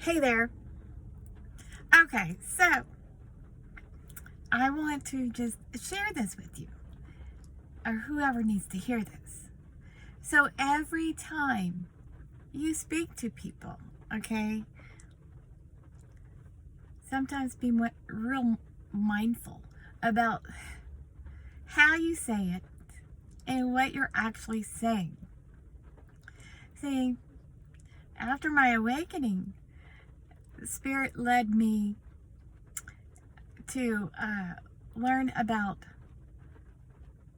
Hey there. Okay, so I want to just share this with you, or whoever needs to hear this. So every time you speak to people, okay, sometimes be real mindful about how you say it and what you're actually saying. See, after my awakening, Spirit led me to learn about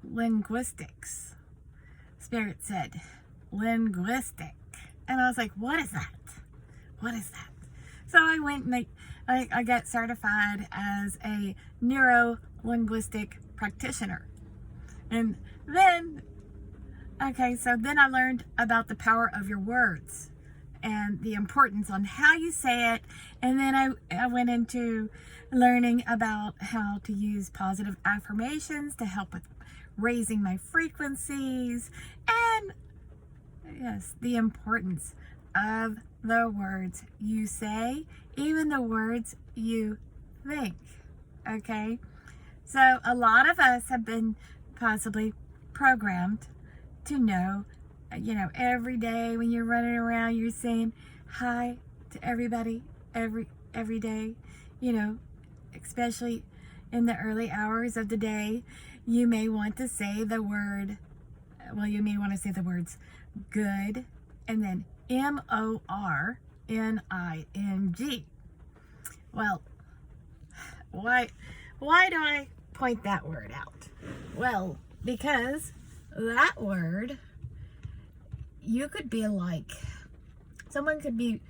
linguistics. Spirit said, linguistic. And I was like, what is that? What is that? So I went and I got certified as a neuro-linguistic practitioner. And then, so then I learned about the power of your words and the importance on how you say it. And then I went into learning about how to use positive affirmations to help with raising my frequencies, and yes, the importance of the words you say, even the words you think. Okay? So a lot of us have been possibly programmed to know, every day when you're running around, you're saying hi to everybody every day, especially in the early hours of the day. You may want to say the words good and then MORNING. Well, why do I point that word out? Well, because that word, you could be like, someone could be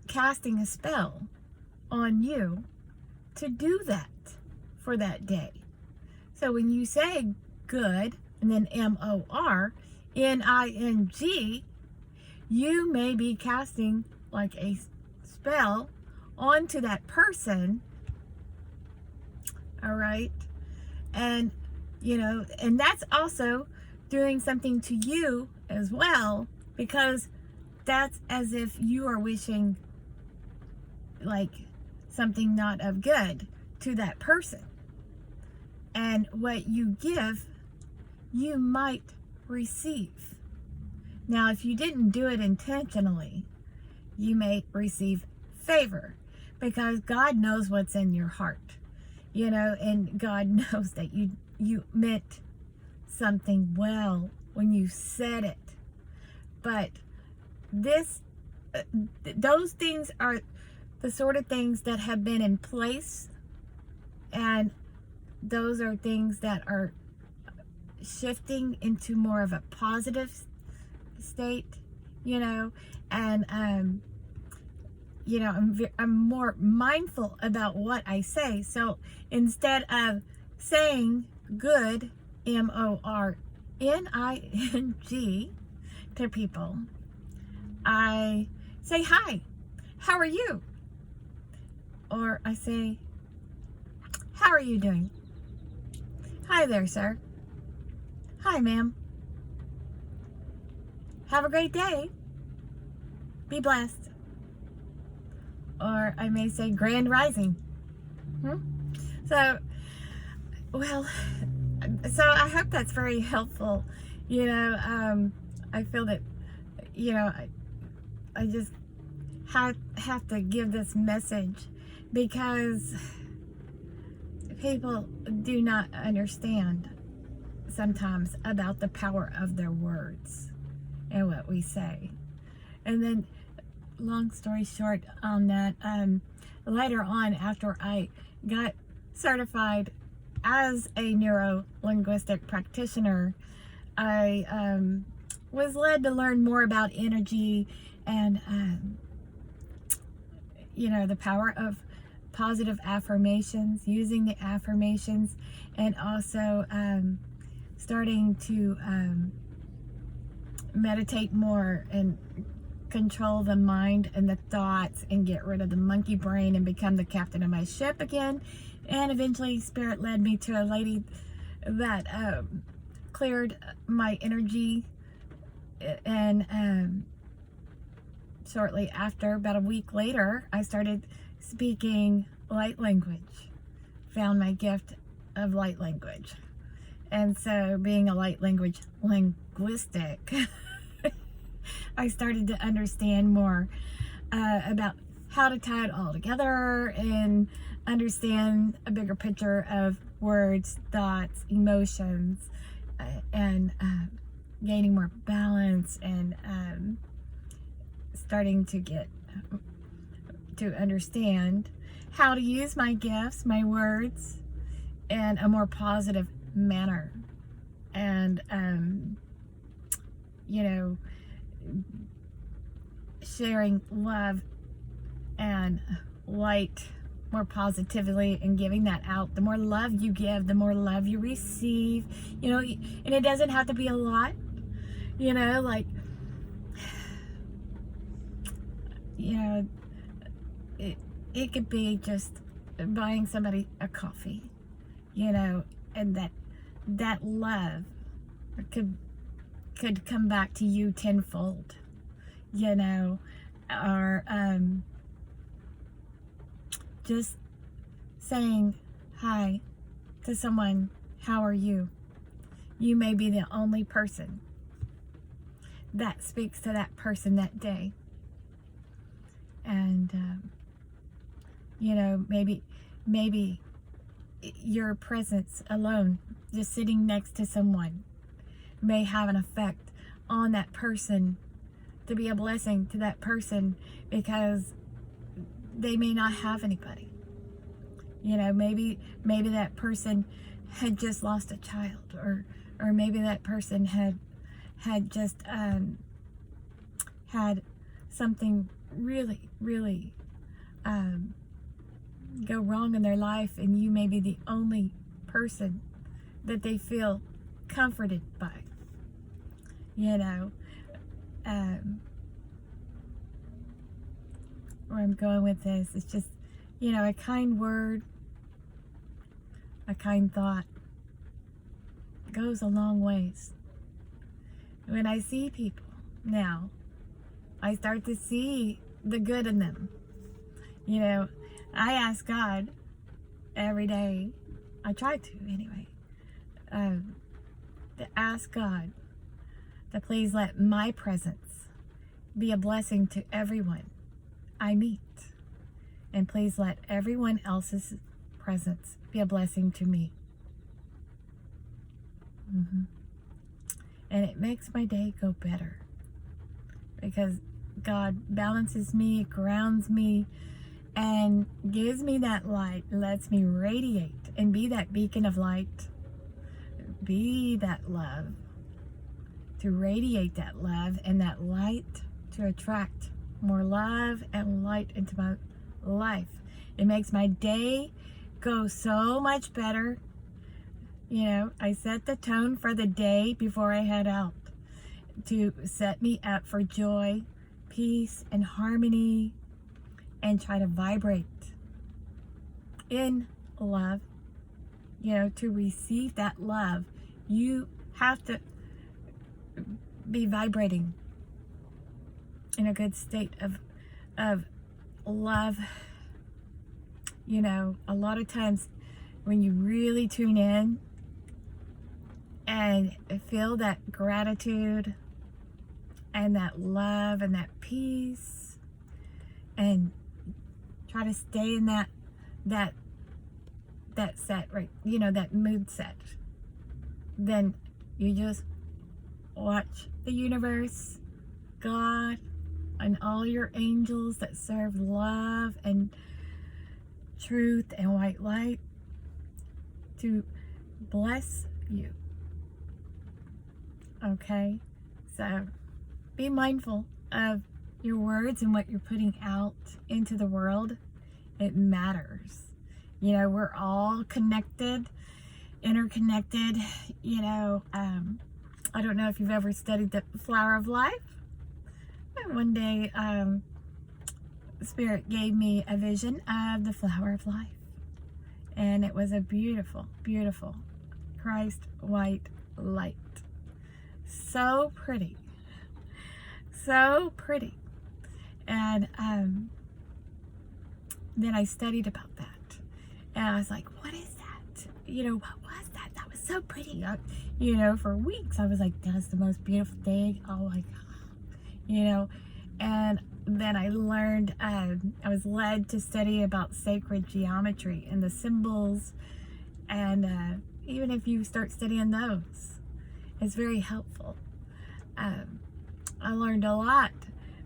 casting a spell on you to do that for that day. So when you say good and then MORNING, you may be casting like a spell onto that person. All right. And, and that's also doing something to you as well, because that's as if you are wishing like something not of good to that person. And what you give, you might receive. Now, if you didn't do it intentionally, you may receive favor, because God knows what's in your heart, and God knows that you meant something well when you said it. But those things are the sort of things that have been in place, and those are things that are shifting into more of a positive state, and I'm more mindful about what I say. So instead of saying good, MORNING, to people, I say hi, how are you? Or I say, how are you doing? Hi there, sir. Hi, ma'am. Have a great day. Be blessed. Or I may say grand rising. So I hope that's very helpful. I feel that, I just have to give this message, because people do not understand sometimes about the power of their words and what we say. And then, long story short on that, later on, after I got certified as a neuro-linguistic practitioner, I was led to learn more about energy and the power of positive affirmations, using the affirmations, and also starting to meditate more and control the mind and the thoughts and get rid of the monkey brain and become the captain of my ship again. And eventually Spirit led me to a lady that cleared my energy, and shortly after, about a week later, I started speaking light language. Found my gift of light language. And so, being a light language linguistic, I started to understand more about how to tie it all together and understand a bigger picture of words, thoughts, emotions, and gaining more balance, and starting to get to understand how to use my gifts, my words, in a more positive manner. And sharing love and light more positively and giving that out. The more love you give, the more love you receive, and it doesn't have to be a lot, like, it could be just buying somebody a coffee, and that love could come back to you tenfold, or just saying hi to someone, how are you? You may be the only person that speaks to that person that day. And, maybe your presence alone, just sitting next to someone, may have an effect on that person, to be a blessing to that person, because they may not have anybody. Maybe that person had just lost a child, or maybe that person had just had something really, really go wrong in their life, and you may be the only person that they feel comforted by. Where I'm going with this, it's just, a kind word, a kind thought goes a long ways. When I see people now, I start to see the good in them. I ask God every day, I try to anyway, to ask God to please let my presence be a blessing to everyone I meet. And please let everyone else's presence be a blessing to me. And it makes my day go better, because God balances me, grounds me, and gives me that light, lets me radiate and be that beacon of light, be that love, to radiate that love and that light, to attract more love and light into my life. It makes my day go so much better. I set the tone for the day before I head out, to set me up for joy, peace, and harmony, and try to vibrate in love. To receive that love, you have to be vibrating in a good state of love. A lot of times when you really tune in and feel that gratitude and that love and that peace, and try to stay in that set, right? That mood set. Then you just watch the universe, God, and all your angels that serve love and truth and white light to bless you. Okay? So be mindful of your words and what you're putting out into the world. It matters. We're all connected, interconnected. I don't know if you've ever studied the flower of life. One day, Spirit gave me a vision of the flower of life. And it was a beautiful, beautiful Christ white light. So pretty. So pretty. And then I studied about that. And I was like, what is that? What was that? That was so pretty. For weeks I was like, that's the most beautiful thing. Oh my God. And then I learned, I was led to study about sacred geometry and the symbols. And even if you start studying those, it's very helpful. I learned a lot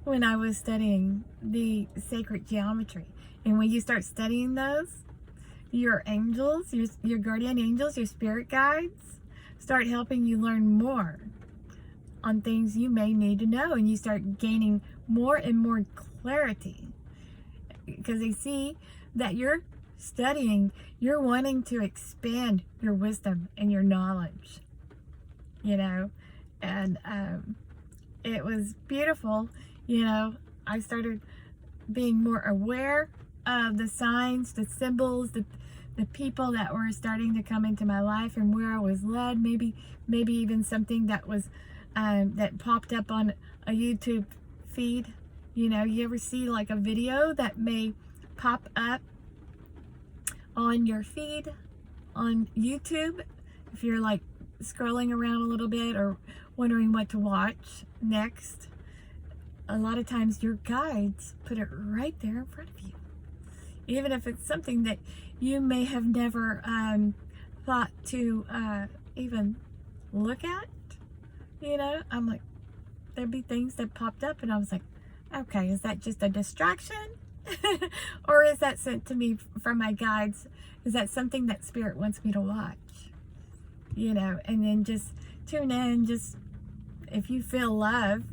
when I was studying the sacred geometry. And when you start studying those, your angels, your guardian angels, your spirit guides, start helping you learn more on things you may need to know. And you start gaining more and more clarity. Because they see that you're studying, you're wanting to expand your wisdom and your knowledge. And it was beautiful. I started being more aware of the signs, the symbols, the people that were starting to come into my life and where I was led. Maybe even something that was that popped up on a YouTube feed. You ever see like a video that may pop up on your feed on YouTube if you're like scrolling around a little bit or wondering what to watch next? A lot of times your guides put it right there in front of you, even if it's something that you may have never thought to even look at. I'm like, there'd be things that popped up and I was like, okay, is that just a distraction? Or is that sent to me from my guides? Is that something that Spirit wants me to watch? And then just tune in. Just if you feel love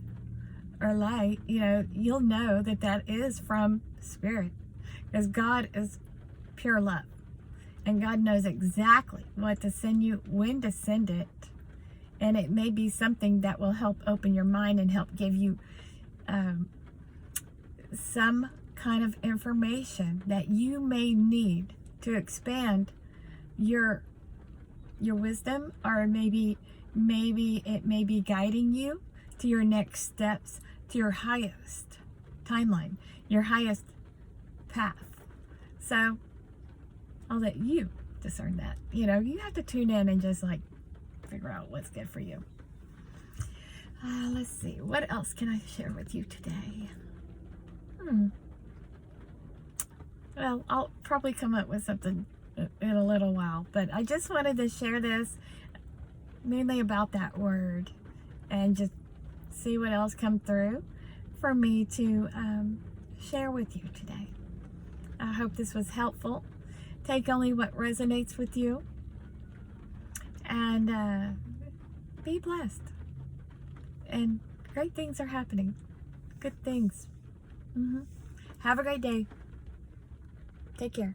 or light, you'll know that that is from Spirit, because God is pure love, and God knows exactly what to send you, when to send it. And it may be something that will help open your mind and help give you some kind of information that you may need to expand your wisdom, or maybe it may be guiding you to your next steps, to your highest timeline, your highest path. So I'll let you discern that. You have to tune in and just like figure out what's good for you. Let's see, what else can I share with you today? Well, I'll probably come up with something in a little while, but I just wanted to share this mainly about that word and just see what else come through for me to share with you today. I hope this was helpful. Take only what resonates with you, and be blessed. And great things are happening. Good things. Have a great day. Take care.